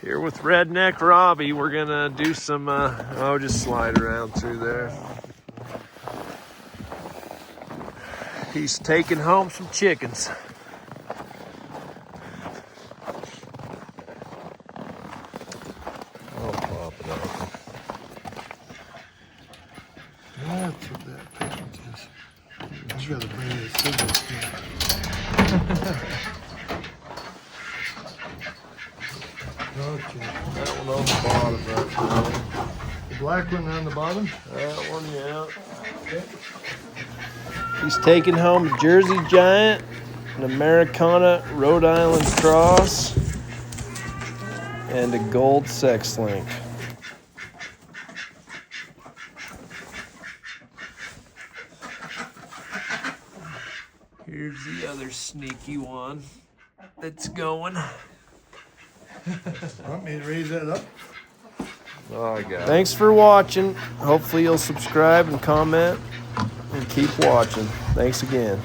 Here with Redneck Robbie, we're gonna do some, just slide around through there. He's taking home some chickens. I'll pop it open. That's what that patience is. I'd rather bring you a scissors. Okay. That one on the bottom right there. The black one on the bottom? That one, yeah. Okay. He's taking home a Jersey Giant, an Americana Rhode Island Cross, and a gold sex link. Here's the other sneaky one that's going. Want me to raise that up? Oh, I got it. Thanks for watching. Hopefully you'll subscribe and comment and keep watching. Thanks again.